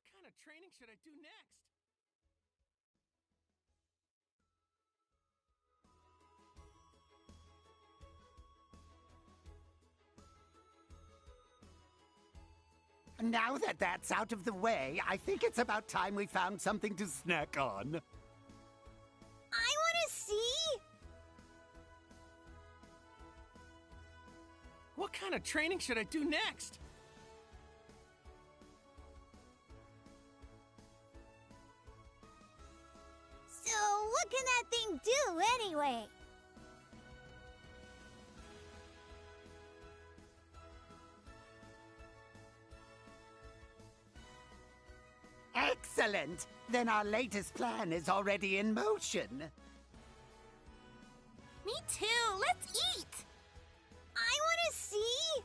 What kind of training should I do next? Now that that's out of the way, I think it's about time we found something to snack on. I want to see! What kind of training should I do next? So, what can that thing do anyway? Excellent! Then our latest plan is already in motion. Me too! Let's eat! I want to see!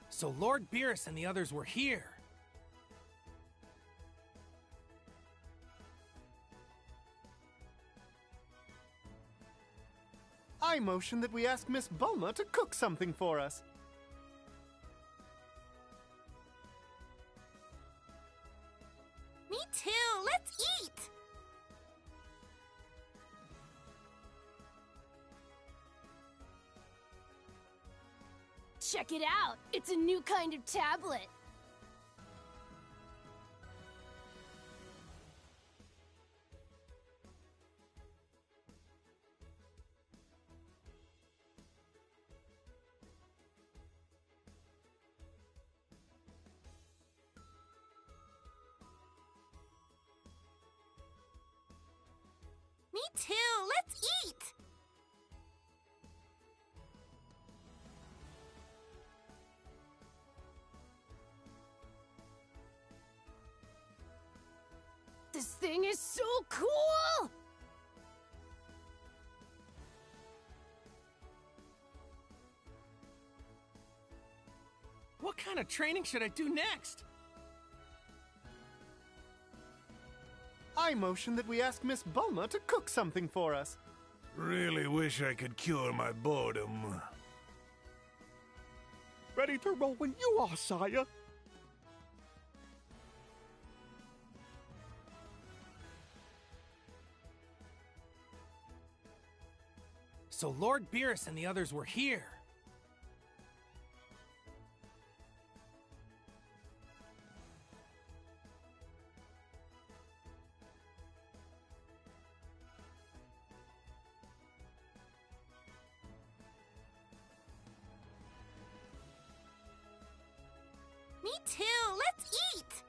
So Lord Beerus and the others were here. I motion that we ask Miss Bulma to cook something for us. Me too! Let's eat! Check it out! It's a new kind of tablet! Me too! Let's eat! This thing is so cool! What kind of training should I do next? I motion that we ask Miss Bulma to cook something for us. Really wish I could cure my boredom. Ready to roll when you are, sire. So Lord Beerus and the others were here. Me too! Let's eat!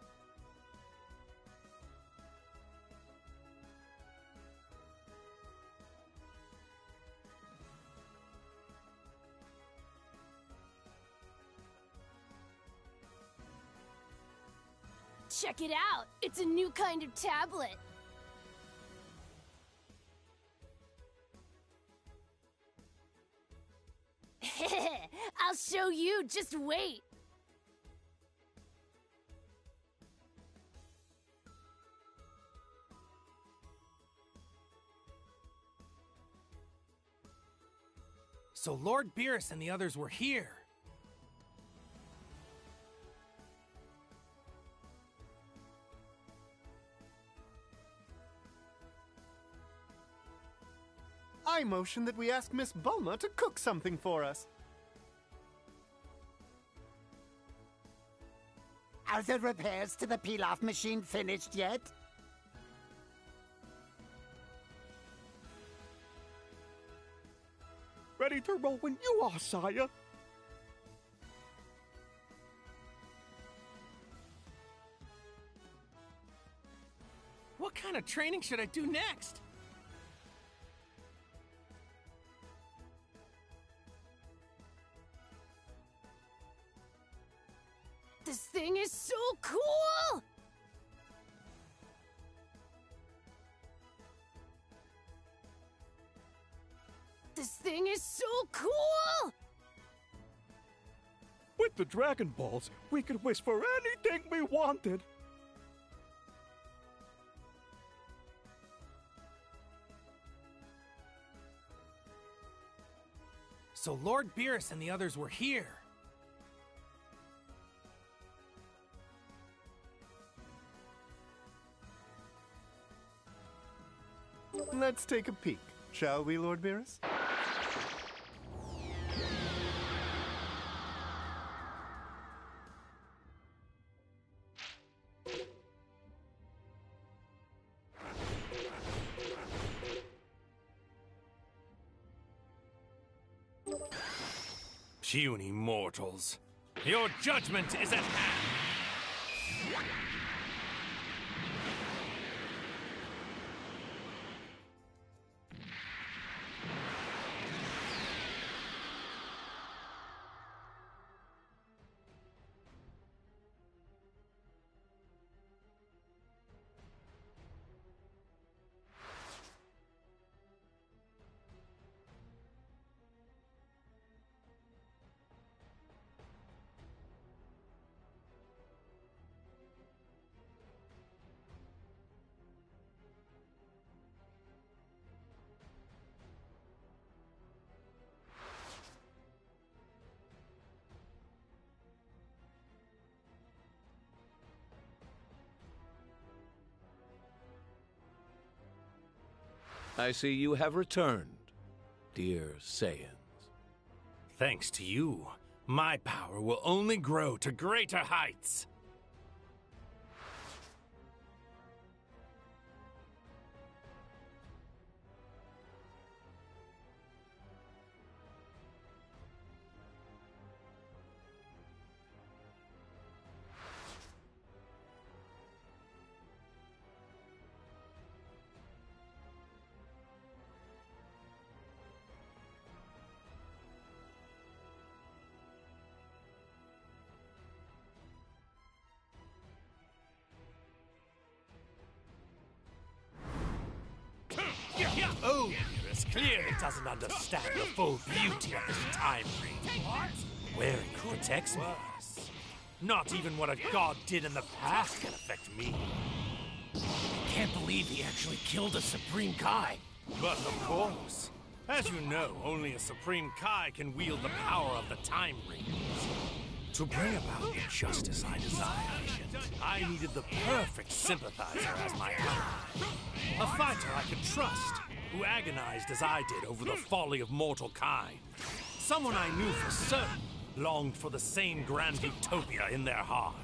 Check it out! It's a new kind of tablet! I'll show you, just wait! So Lord Beerus and the others were here. I motion that we ask Miss Bulma to cook something for us. Are the repairs to the peel-off machine finished yet? Ready to roll when you are, sire. What kind of training should I do next? This thing is so cool! This thing is so cool! With the Dragon Balls, we could wish for anything we wanted. So Lord Beerus and the others were here. Let's take a peek, shall we, Lord Beerus? Puny mortals, your judgment is at hand. I see you have returned, dear Saiyans. Thanks to you, my power will only grow to greater heights. Oh, Beerus clearly doesn't understand the full beauty of this time ring. Wearing it protects me. Not even what a god did in the past can affect me. I can't believe he actually killed a Supreme Kai. But of course, as you know, only a Supreme Kai can wield the power of the time rings. To bring about the justice I desired, I needed the perfect sympathizer as my ally. A fighter I could trust, who agonized as I did over the folly of mortal kind. Someone I knew for certain longed for the same grand utopia in their heart.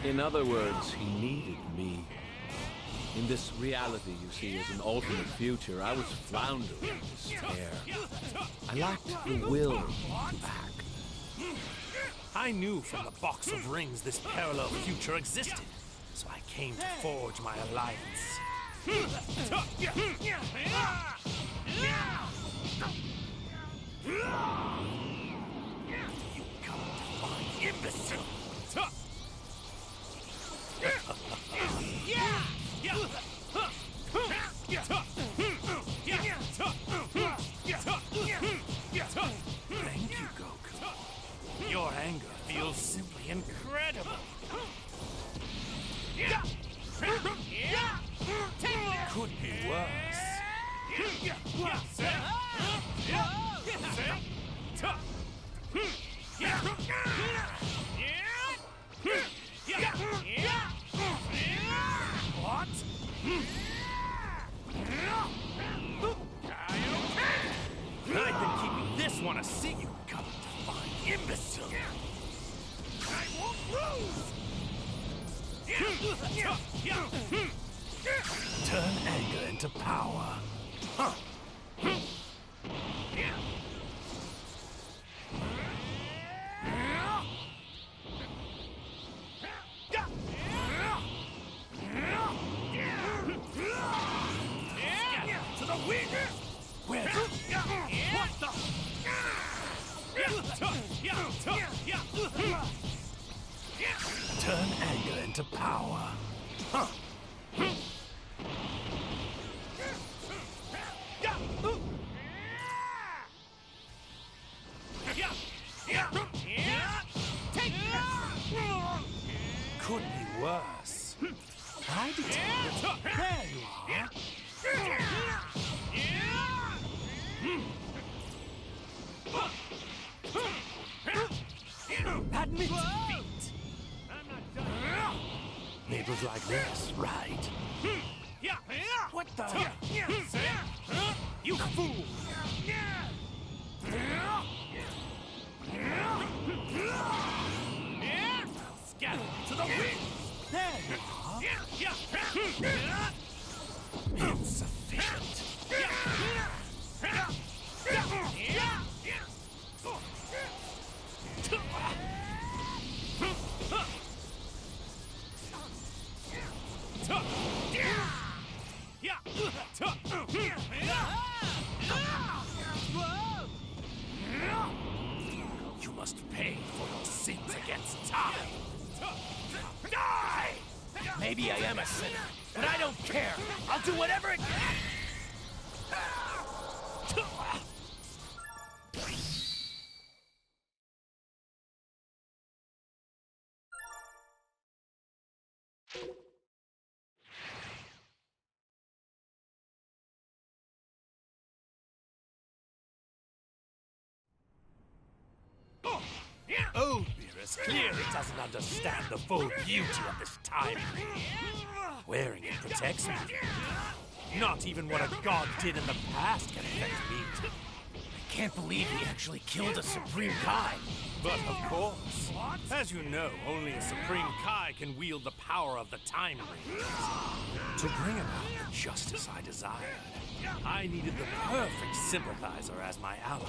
In other words, he needed me. In this reality you see as an alternate future, I was floundering in despair. I lacked the will to act. I knew from the box of rings this parallel future existed, so I came to forge my alliance. You come-to-find imbecile! Thank you, Goku. Your anger feels simply incredible. Could be worse. What? I've been keeping this one a secret. You come to find imbecile. I won't lose. Turn anger into power. Huh. To the wind! Where? What the? Turn anger into power. Huh. Could be worse. I detect. There you are. submit feat. Neighbors like this, right? What the? You fool! Scatter to the wind! There you are! Insufficient! You must pay for your sins against time. Die! Maybe I am a sinner, but I don't care. I'll do whatever it... Oh, Beerus clearly doesn't understand the full beauty of this time ring. Wearing it protects me. Not even what a god did in the past can affect me. I can't believe he actually killed a Supreme Kai. But of course, as you know, only a Supreme Kai can wield the power of the time rings. To bring about the justice I desired, I needed the perfect sympathizer as my ally.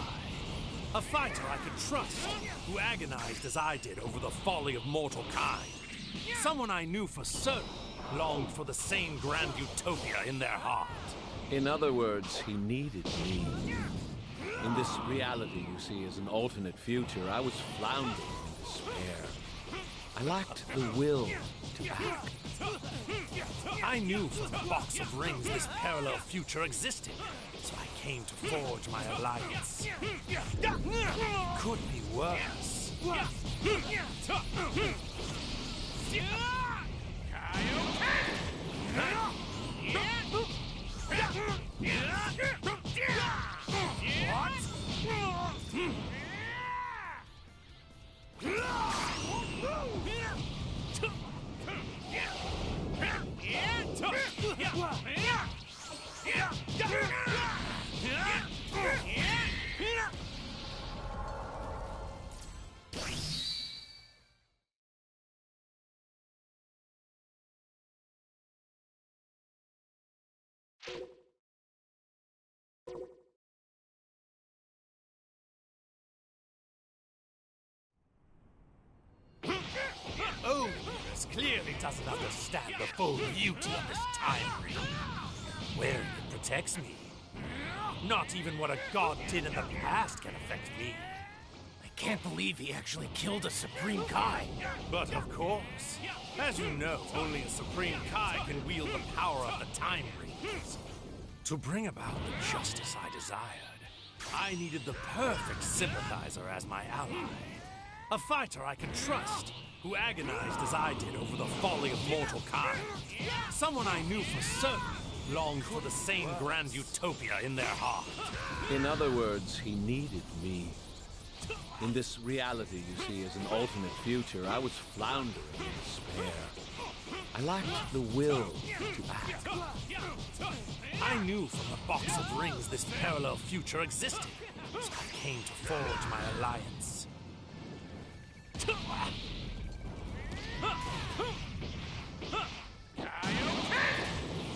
A fighter I could trust, who agonized as I did over the folly of mortal kind. Someone I knew for certain longed for the same grand utopia in their heart. In other words, he needed me. In this reality you see as an alternate future, I was floundering in despair. I lacked the will to act. I knew from the box of rings this parallel future existed, so I came to forge my alliance. Could be worse. Oh, Beerus clearly doesn't understand the full beauty of this time ring. Wearing it protects me. Not even what a god did in the past can affect me. I can't believe he actually killed a Supreme Kai. But of course, as you know, only a Supreme Kai can wield the power of the time rings. To bring about the justice I desired, I needed the perfect sympathizer as my ally. A fighter I could trust, who agonized as I did over the folly of mortal kind. Someone I knew for certain longed for the same grand utopia in their heart. In other words, he needed me. In this reality you see as an alternate future, I was floundering in despair. I lacked the will to act. I knew from the box of rings this parallel future existed, so I came to forge my alliance.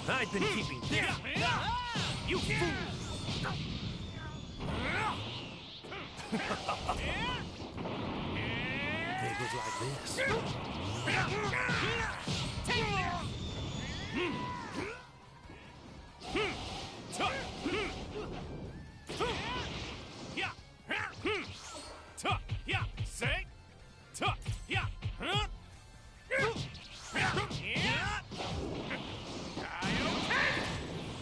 I've been keeping this. You fool! Neighbors like this.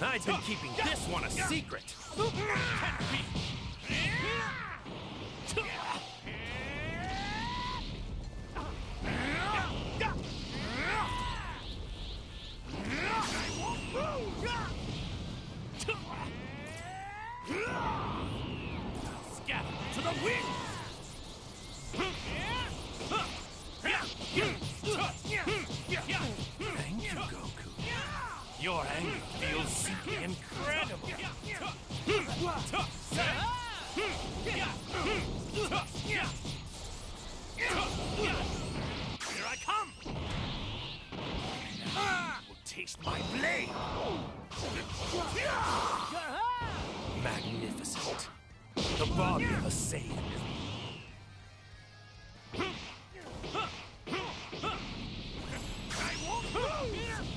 I've been keeping this one a secret. Scatter to the wind. Your anger feels simply incredible. Here I come! Now you will taste my blade! Magnificent. The body of a Saiyan. I won't move!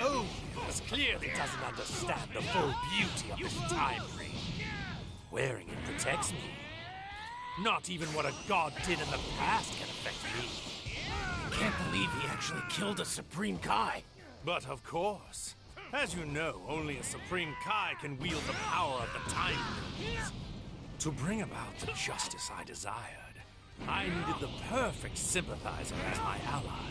Oh, this clearly doesn't understand the full beauty of this time ring. Wearing it protects me. Not even what a god did in the past can affect me. Can't believe he actually killed a Supreme Kai. But of course. As you know, only a Supreme Kai can wield the power of the time rings. To bring about the justice I desired, I needed the perfect sympathizer as my ally.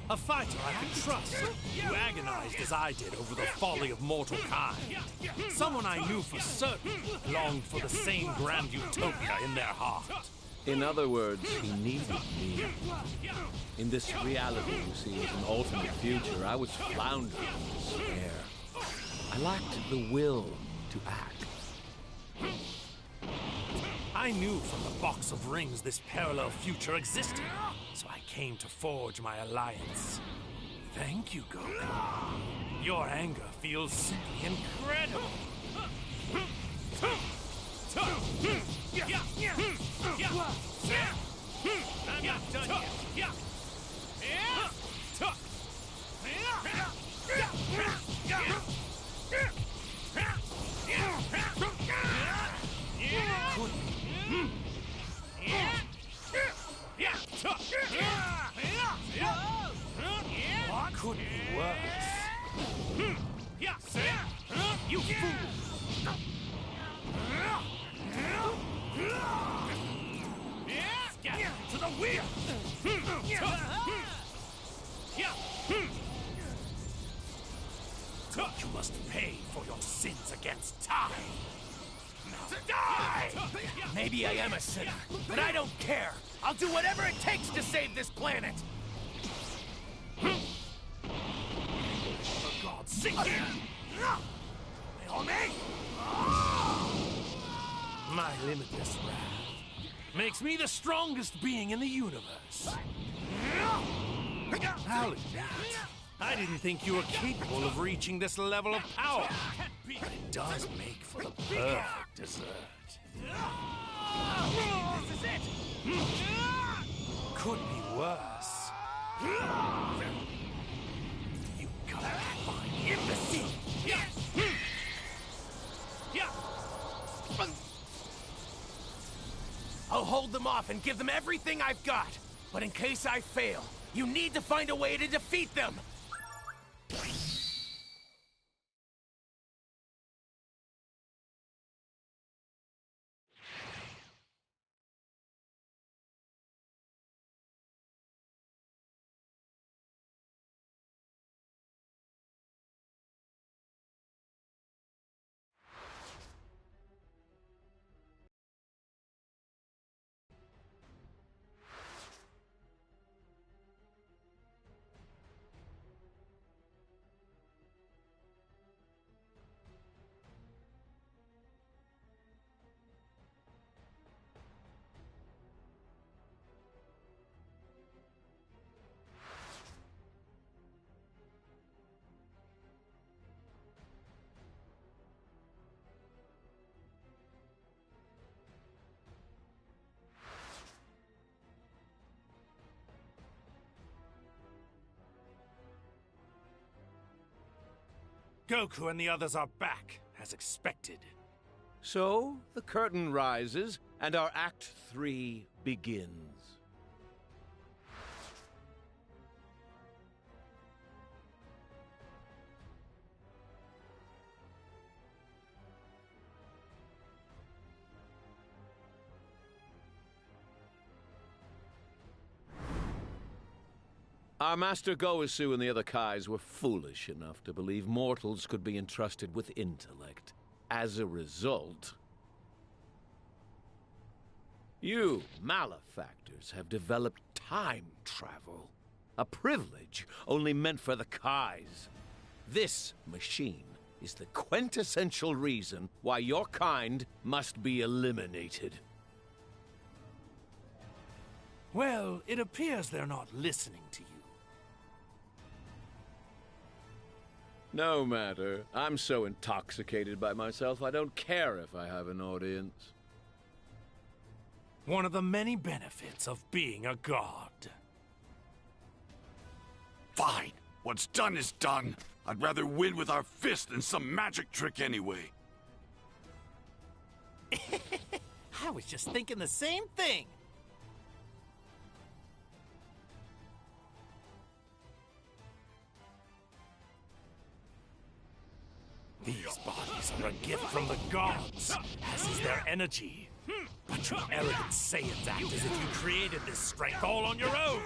A fighter I could trust, who agonized as I did over the folly of mortal kind. Someone I knew for certain longed for the same grand utopia in their heart. In other words, he needed me. In this reality you see as an alternate future, I was floundering in despair. I lacked the will to act. I knew from the box of rings this parallel future existed, so I came to forge my alliance. Thank you, Goku. Your anger feels simply incredible. I'm not done yet. What could be worse? You fool! To the wheel! You must pay for your sins against time. Now die! Maybe I am a sinner, but I don't care. I'll do whatever it takes to save this planet. For God's sake! My limitless wrath makes me the strongest being in the universe. I'll admit, I didn't think you were capable of reaching this level of power. But it does make for the perfect dessert. This is it! Could be worse. You god-defying imbecile! I'll hold them off and give them everything I've got. But in case I fail, you need to find a way to defeat them! Goku and the others are back, as expected. So, the curtain rises, and our Act 3 begins. Our master Goku and the other Kais were foolish enough to believe mortals could be entrusted with intellect. As a result, you malefactors have developed time travel. A privilege only meant for the Kais. This machine is the quintessential reason why your kind must be eliminated. Well, it appears they're not listening to you. No matter. I'm so intoxicated by myself, I don't care if I have an audience. One of the many benefits of being a god. Fine. What's done is done. I'd rather win with our fist than some magic trick anyway. I was just thinking the same thing. These bodies are a gift from the gods, as is their energy. But you arrogant Saiyans act as if you created this strength all on your own.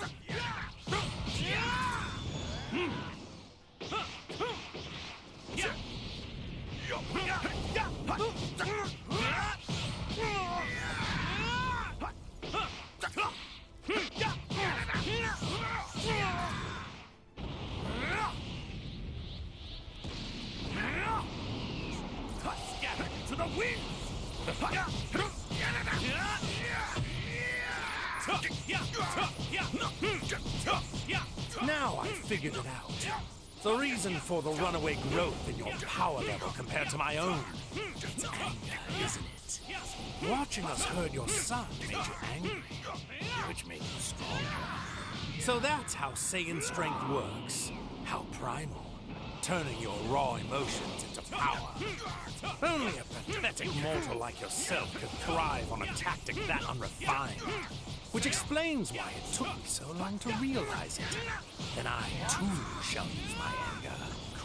Scatter to the wind! Now I've figured it out. The reason for the runaway growth in your power level compared to my own. It's anger, isn't it? Watching us hurt your son made you angry, which made you stronger. So that's how Saiyan strength works. How primal. Turning your raw emotions into power. Only a pathetic mortal like yourself could thrive on a tactic that unrefined. Which explains why it took me so long to realize it. Then I, too, shall use my anger.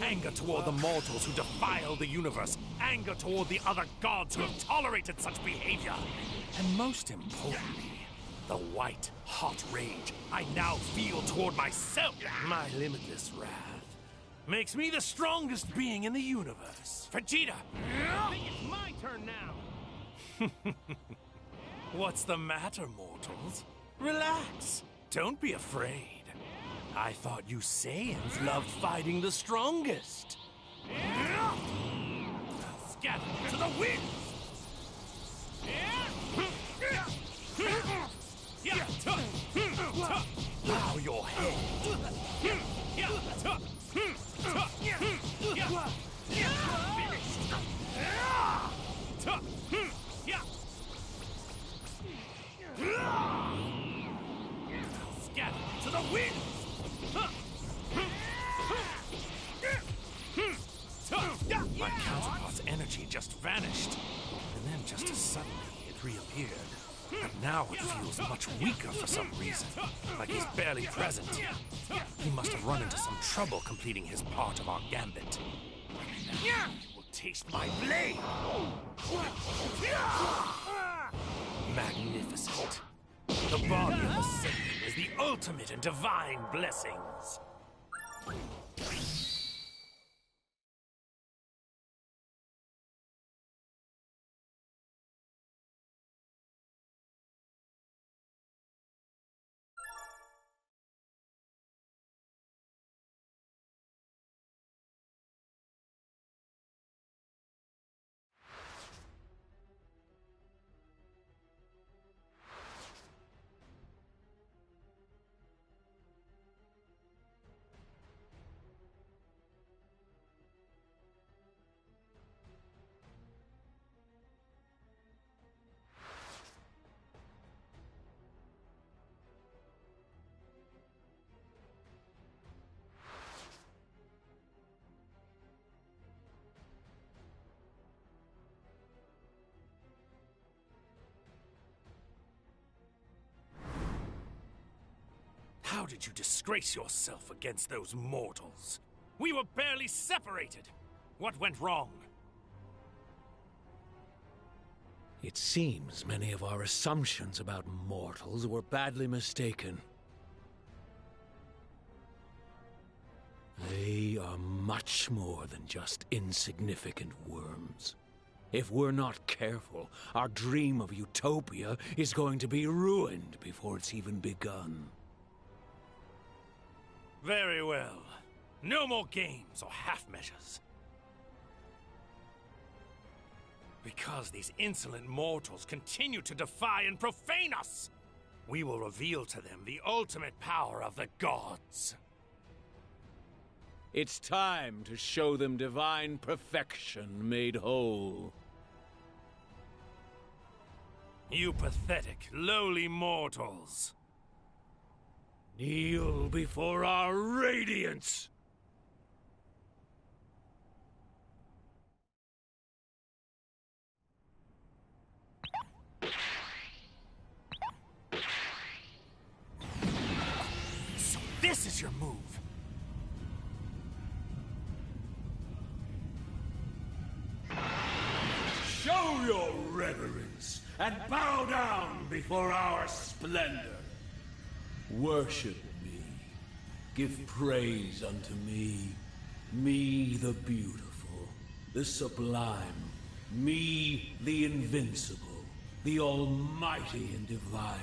Anger toward the mortals who defile the universe. Anger toward the other gods who have tolerated such behavior. And most importantly, the white, hot rage I now feel toward myself. My limitless wrath makes me the strongest being in the universe. Vegeta! I think it's my turn now. What's the matter, mortals? Relax. Don't be afraid. I thought you Saiyans loved fighting the strongest. Scatter to the wind! Bow your head. Scatter to the wind! My counterpart's energy just vanished, and then just as suddenly it reappeared. But now it feels much weaker for some reason, like he's barely present. He must have run into some trouble completing his part of our gambit. Now he will taste my blade! Magnificent. The body of a Saiyan is the ultimate in divine blessings. How did you disgrace yourself against those mortals? We were barely separated. What went wrong? It seems many of our assumptions about mortals were badly mistaken. are much more than just insignificant worms. If we're not careful, our dream of utopia is going to be ruined before it's even begun. Very well. No more games or half measures. Because these insolent mortals continue to defy and profane us, we will reveal to them the ultimate power of the gods. It's time to show them divine perfection made whole. You pathetic, lowly mortals. Kneel before our radiance! So this is your move. Show your reverence and bow down before our splendor. Worship me. Give praise unto me. Me the beautiful, the sublime. Me the invincible, the almighty and divine.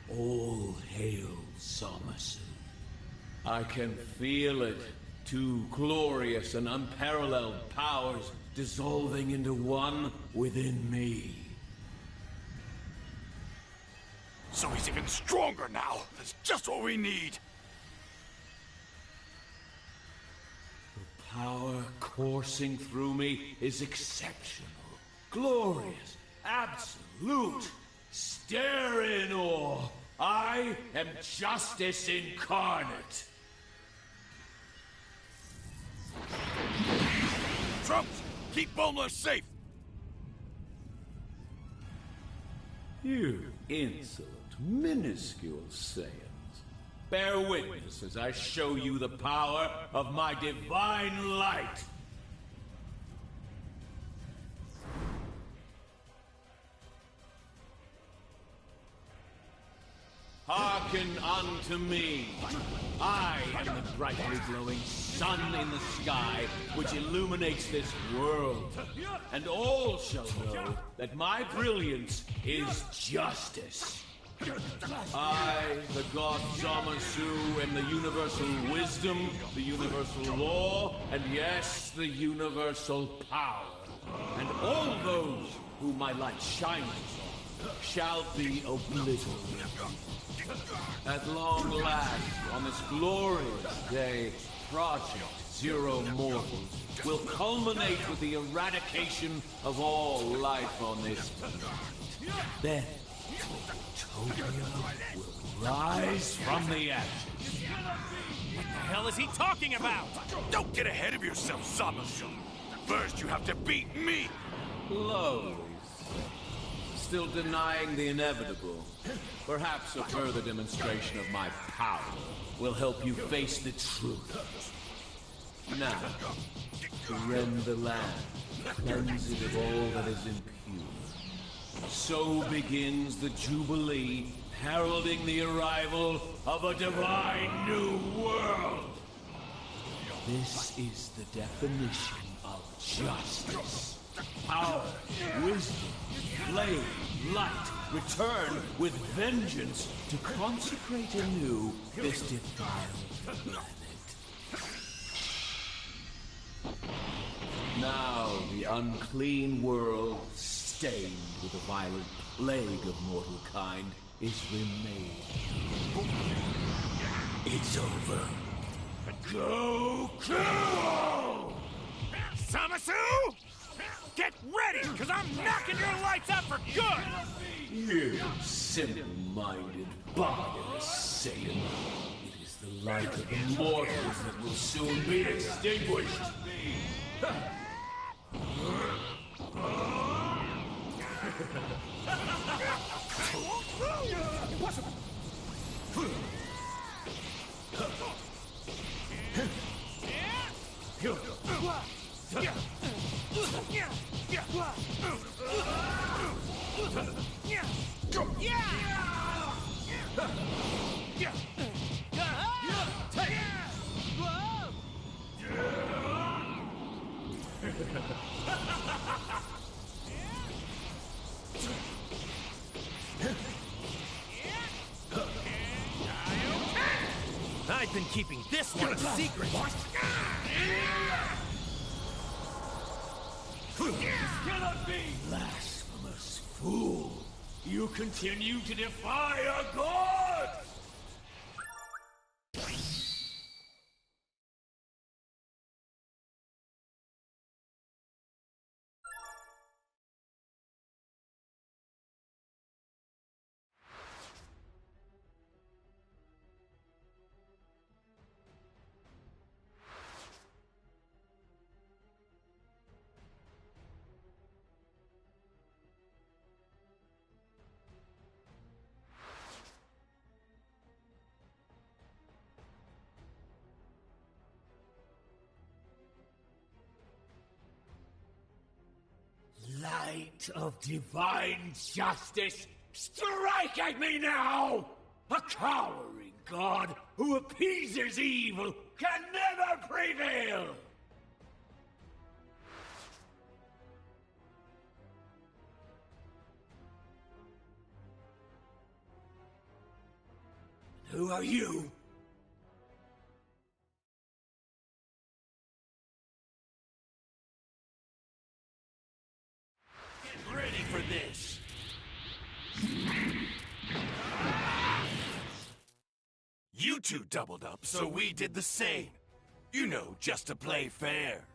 All hail Zamasu. I can feel it. Two glorious and unparalleled powers dissolving into one within me. So he's even stronger now. That's just what we need. The power coursing through me is exceptional, glorious, absolute. Stare in awe. I am justice incarnate. Trumps, keep Bulma safe. You insolent, minuscule Saiyans. Bear witness as I show you the power of my divine light. Hearken unto me. I am the brightly glowing sun in the sky, which illuminates this world. And all shall know that my brilliance is justice. I, the god Zamasu, am the universal wisdom, the universal law, and yes, the universal power. And all those whom my light shines on shall be obliterated. At long last, on this glorious day, Project Zero Mortals will culminate with the eradication of all life on this planet. Then, Utopia will rise from the ashes. What the hell is he talking about? Don't get ahead of yourself, Zamasu. First, you have to beat me. Lowly, still denying the inevitable. Perhaps a further demonstration of my power will help you face the truth. Now, to rend the land, cleanse it of all that is impure. So begins the Jubilee, heralding the arrival of a divine new world. This is the definition of justice. Power, wisdom, flame, light, return with vengeance to consecrate anew this defiled planet. Now the unclean world, stained with the violent plague of mortal kind, is remade. It's over. Goku! Zamasu! Get ready, because I'm knocking your lights out for good! You simple-minded, barbarous Saiyan. It is the light of the mortals that will soon be extinguished. I've been keeping this one a secret. Cannot be! Blasphemous fool! You continue to defy our god! Light of divine justice, strike at me now! A cowering god who appeases evil can never prevail! Who are you? Get ready for this. You two doubled up, so we did the same. You know, just to play fair.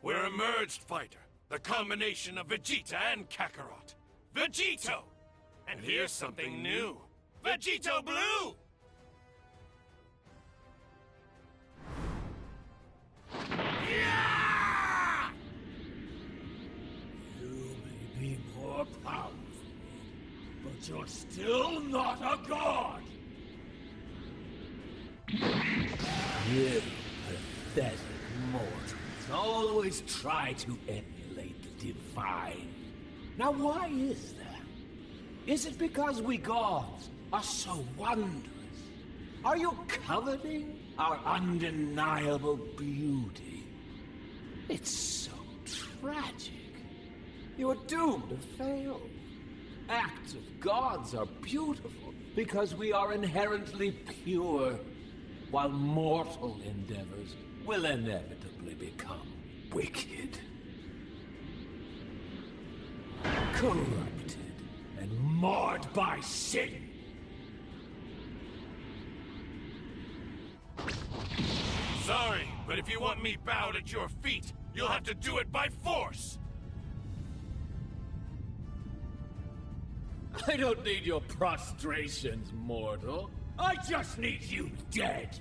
We're a merged fighter, the combination of Vegeta and Kakarot. Vegito! And here's something new. Vegito Blue! Yeah! You may be more powerful, but you're still not a god! You pathetic mortals always try to emulate the divine. Now why is that? Is it because we gods are so wondrous? Are you coveting our undeniable beauty? It's so tragic. You're doomed to fail. Acts of gods are beautiful because we are inherently pure, while mortal endeavors will inevitably become wicked, corrupted, and marred by sin. Sorry, but if you want me bowed at your feet, you'll have to do it by force! I don't need your prostrations, mortal. I just need you dead.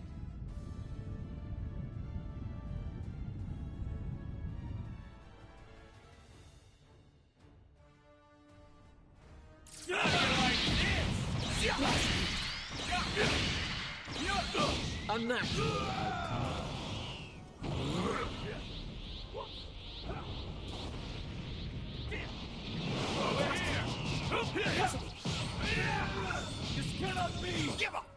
Unnatural. This cannot be! Give up!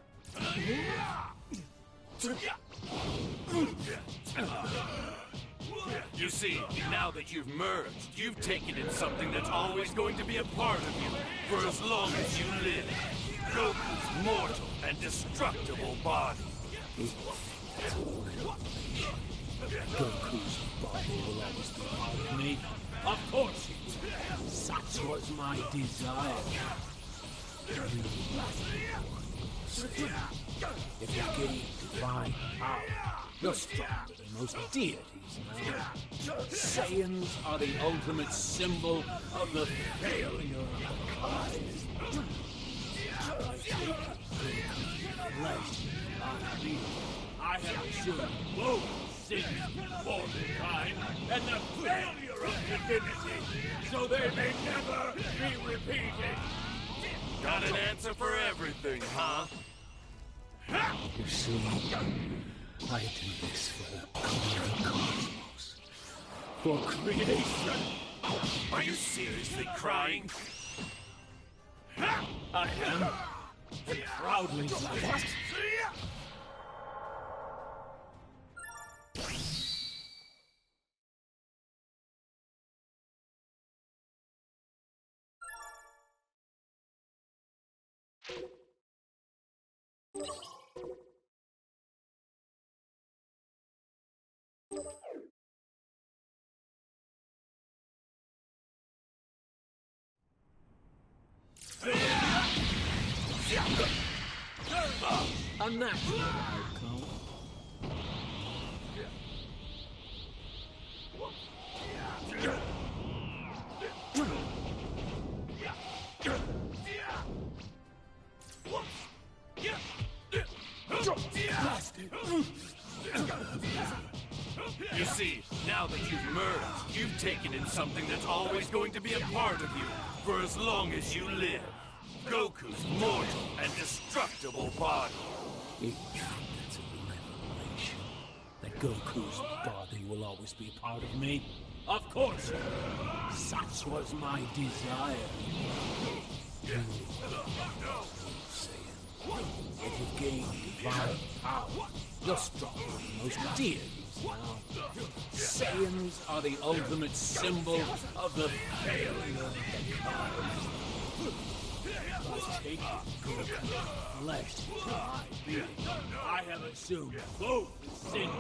You see, now that you've merged, you've taken in something that's always going to be a part of you for as long as you live. Goku's mortal and destructible body. Goku's body will always be part of me. Of course it will. Such was my desire. If you gain divine power, you're stronger than most deities now. Saiyans are the ultimate symbol of the failure of the gods. I have shown both sins for mankind and the failure of divinity, so they may never be repeated. Got an answer for everything, huh? You see, I do this for the good of the cosmos, for creation. Are you seriously crying? I am, and proudly so. A natural outcome. You see, now that you've merged, you've taken in something that's always going to be a part of you for as long as you live. Goku's mortal and destructible body. That's a revelation. That Goku's body will always be part of me. Of course. Such was my desire. You, if you gain divine power, you're stronger than most deities now. Saiyans are the ultimate symbol of the failure of the kind. By taking Goku's flesh into my being, I have assumed both the sins of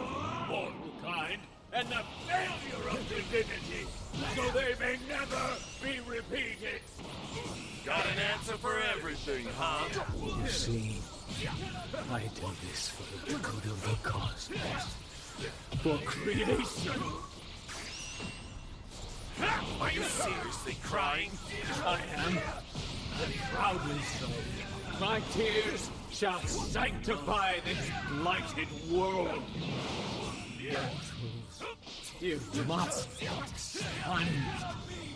mortal kind and the failure of divinity, so they may never be repeated. Got an answer for everything, huh? You see, I do this for the good of the cosmos. For creation. Are you seriously crying? I am. And proudly so. My tears shall sanctify this blighted world. You must understand.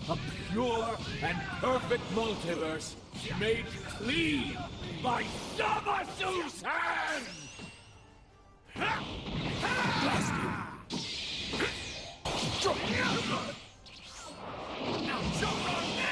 A pure and perfect multiverse made clean by Zamasu's hand! Now jump on this!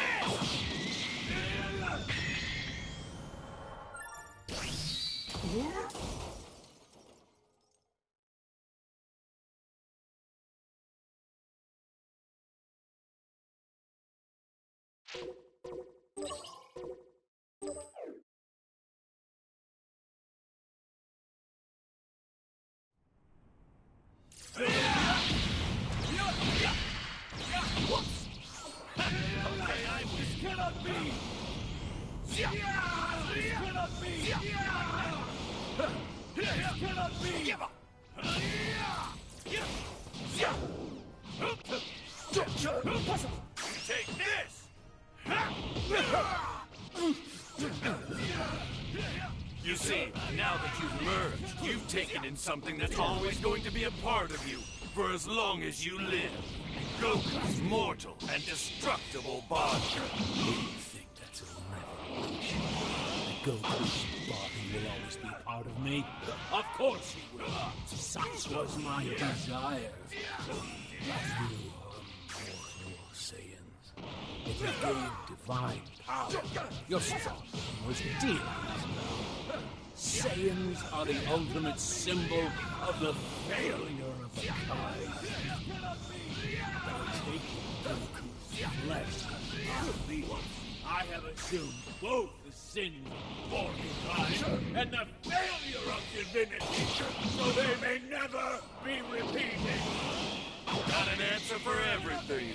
Take this! You see, now that you've merged, you've taken in something that's always going to be a part of you for as long as you live. Goku's mortal and destructible body. You think that's a revelation? That Goku's body will always be part of me? Of course he will. Such was my desire. You are mortal Saiyans. If you gain divine power, you're stronger than most deities now. Saiyans are the ultimate symbol of the failure of the kind. By taking Goku's flesh into my being, I have assumed both the sins of mortal kind and the failure of divinity, so they may never be repeated. Got an answer for everything.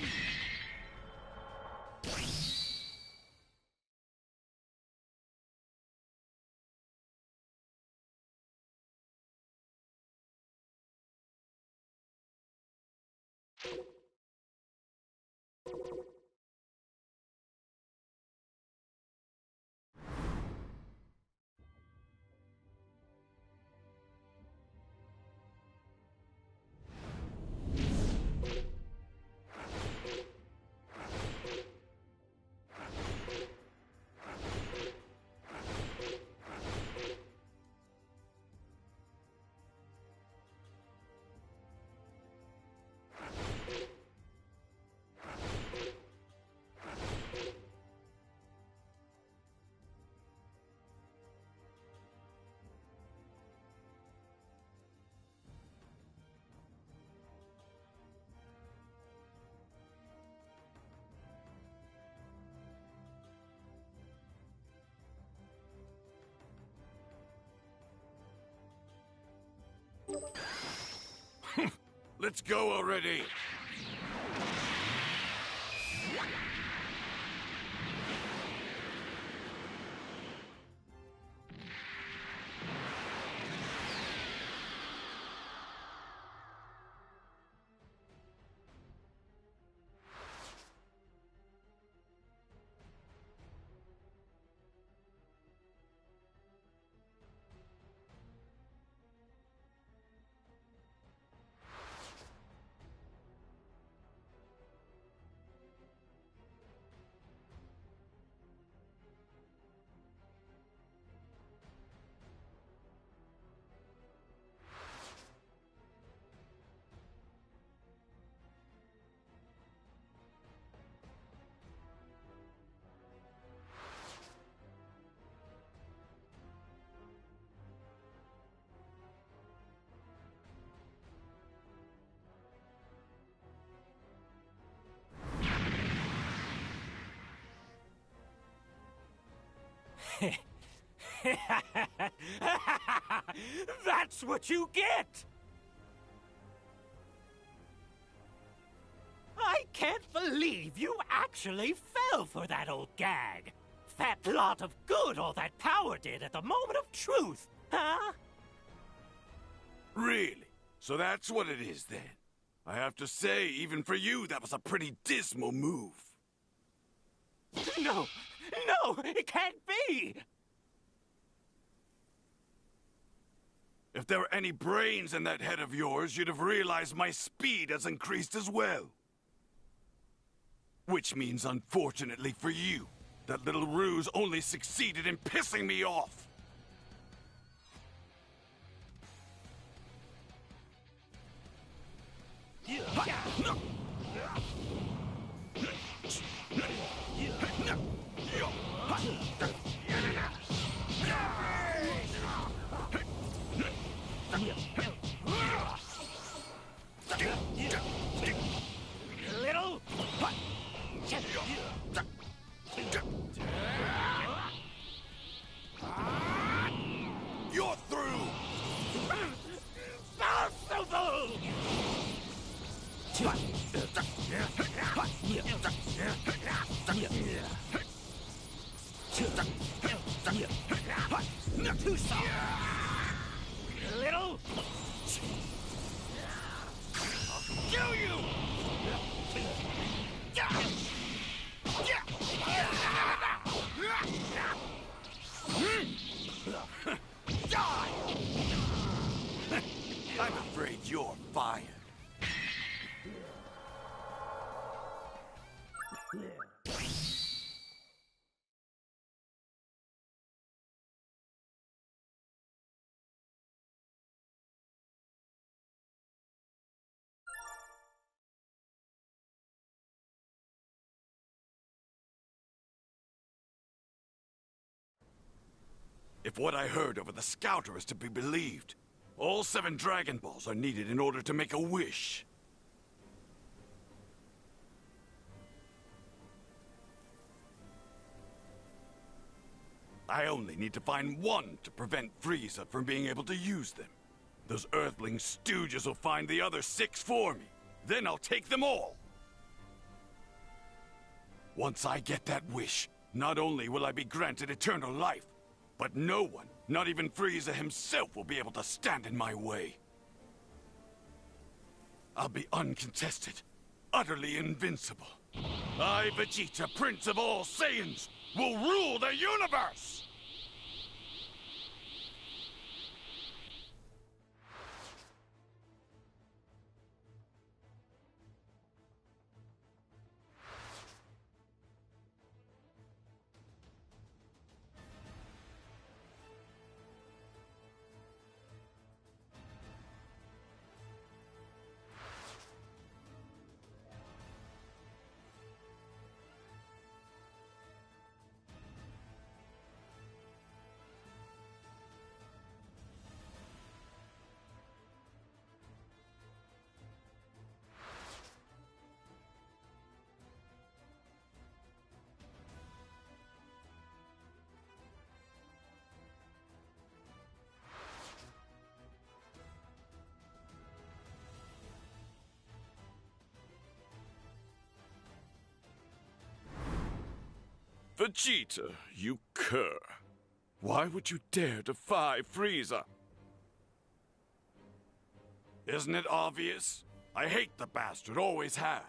Let's go already! That's what you get! I can't believe you actually fell for that old gag. That lot of good all that power did at the moment of truth, huh? Really? So that's what it is then? I have to say, even for you, that was a pretty dismal move. No, it can't be! If there were any brains in that head of yours, you'd have realized my speed has increased as well. Which means, unfortunately for you, that little ruse only succeeded in pissing me off. Little... You're through! Possible! Too soft! Little... I'll kill you! I'm afraid you're fired. If what I heard over the Scouter is to be believed, all 7 Dragon Balls are needed in order to make a wish. I only need to find one to prevent Frieza from being able to use them. Those Earthling stooges will find the other 6 for me. Then I'll take them all. Once I get that wish, not only will I be granted eternal life, but no one, not even Frieza himself, will be able to stand in my way. I'll be uncontested, utterly invincible. I, Vegeta, Prince of all Saiyans, will rule the universe! Vegeta, you cur. Why would you dare defy Frieza? Isn't it obvious? I hate the bastard, always have.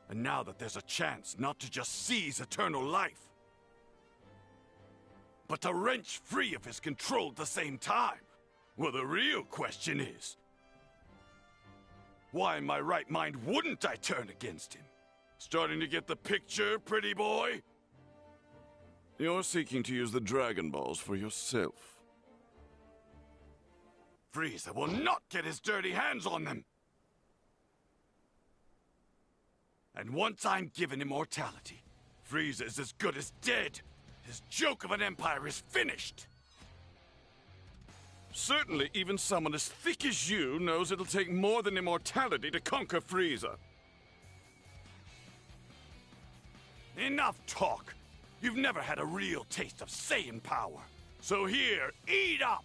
And now that there's a chance not to just seize eternal life, but to wrench free of his control at the same time, well, the real question is, why in my right mind wouldn't I turn against him? Starting to get the picture, pretty boy? You're seeking to use the Dragon Balls for yourself. Frieza will not get his dirty hands on them! And once I'm given immortality, Frieza is as good as dead. His joke of an empire is finished. Certainly, even someone as thick as you knows it'll take more than immortality to conquer Frieza. Enough talk! You've never had a real taste of Saiyan power. So here, eat up!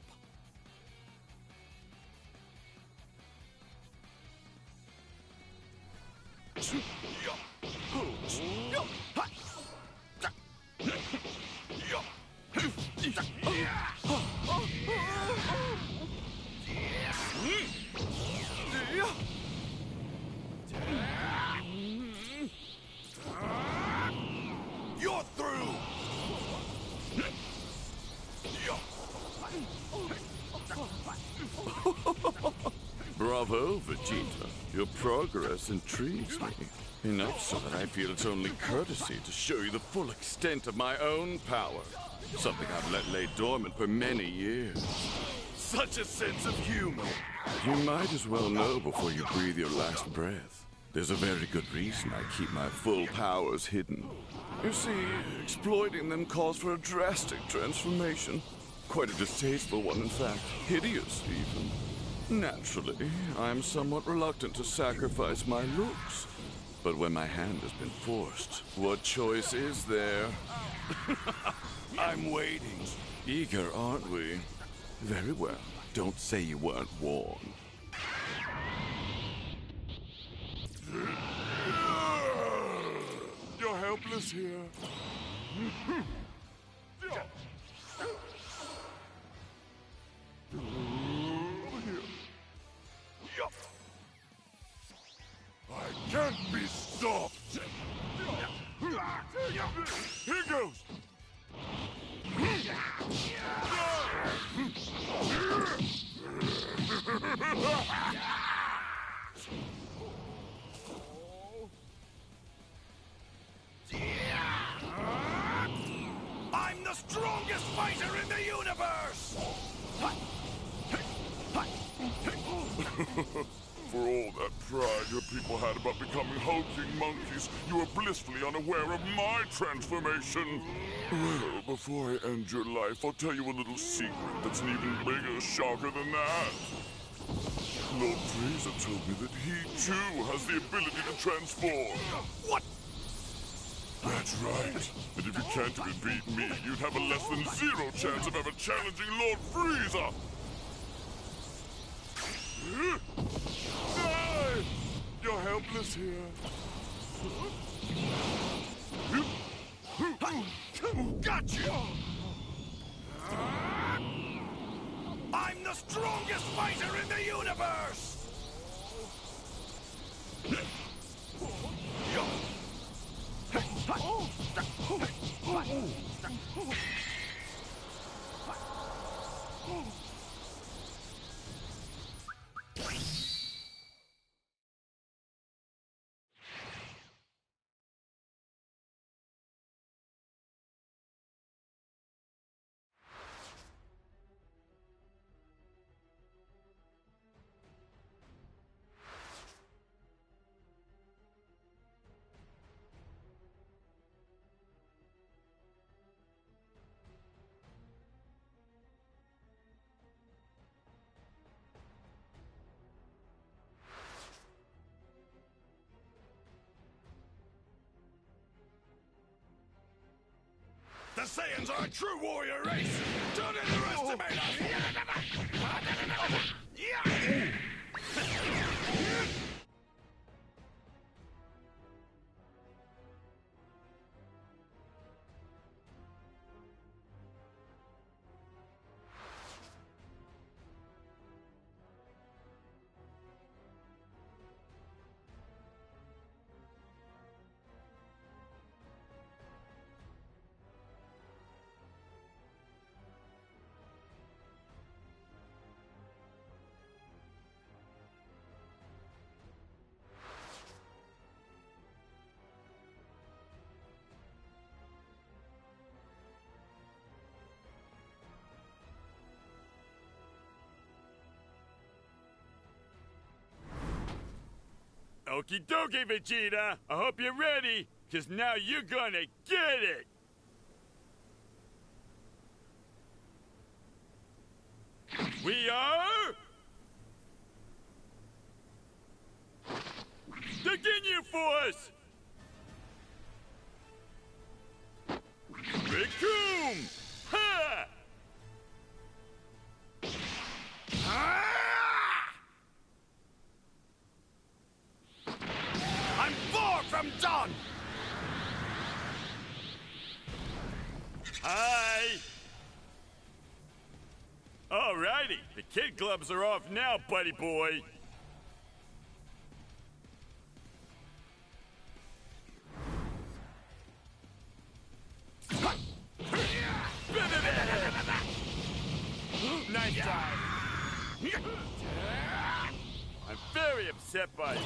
You're through! Bravo, Vegeta. Your progress intrigues me. Enough so that I feel it's only courtesy to show you the full extent of my own power. Something I've let lay dormant for many years. Such a sense of humor. You might as well know before you breathe your last breath. There's a very good reason I keep my full powers hidden. You see, exploiting them calls for a drastic transformation. Quite a distasteful one, in fact. Hideous, even. Naturally, I'm somewhat reluctant to sacrifice my looks. But when my hand has been forced, what choice is there? I'm waiting. Eager, aren't we? Very well. Don't say you weren't warned. You're helpless here. I can't be stopped! Here goes! I'm the strongest fighter in the universe! For all that pride your people had about becoming hulking monkeys, you were blissfully unaware of my transformation. Well, before I end your life, I'll tell you a little secret that's an even bigger shocker than that. Lord Frieza told me that he, too, has the ability to transform. What? That's right. And if you can't even beat me, you'd have a less than zero chance of ever challenging Lord Frieza. You're helpless here. Gotcha! I'm the strongest fighter in the universe! The Saiyans are a true warrior race! Don't underestimate us! Okie dokie, Vegeta. I hope you're ready, because now you're gonna get it. We are... the Ginyu Force! Goku! Ha! I'm far from done! Hi! Alrighty, the kid gloves are off now, buddy boy. Nice try. I'm very upset by this.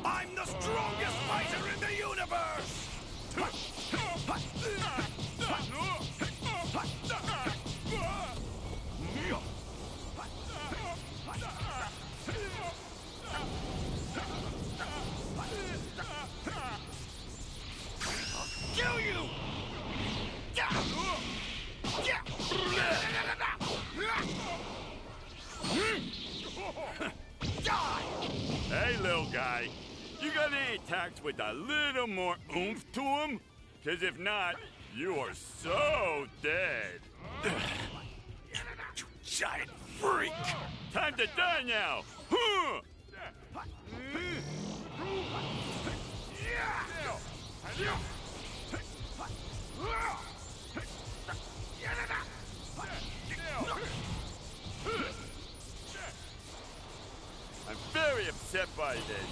I'm the strongest fighter in the universe! Kill you! Hey, little guy. You got any attacks with a little more oomph to them? Because if not, you are so dead. You giant freak! Time to die now! Huh! I'm very upset by this.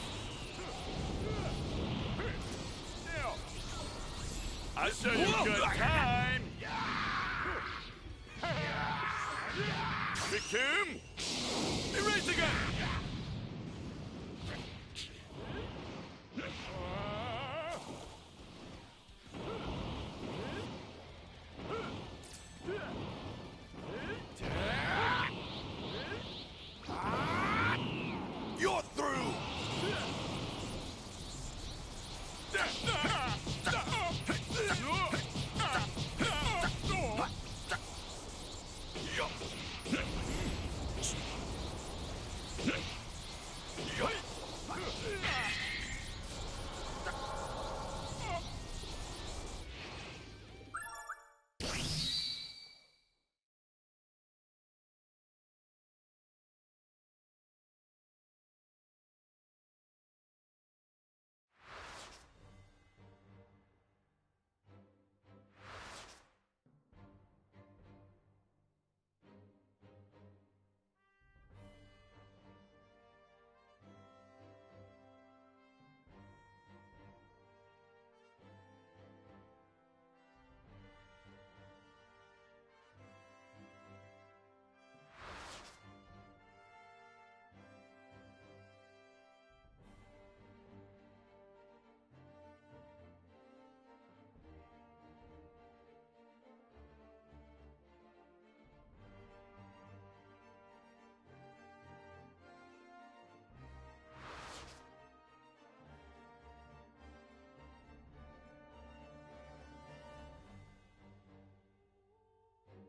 I'll show you a good time! Goku! Erase the gun! You're through!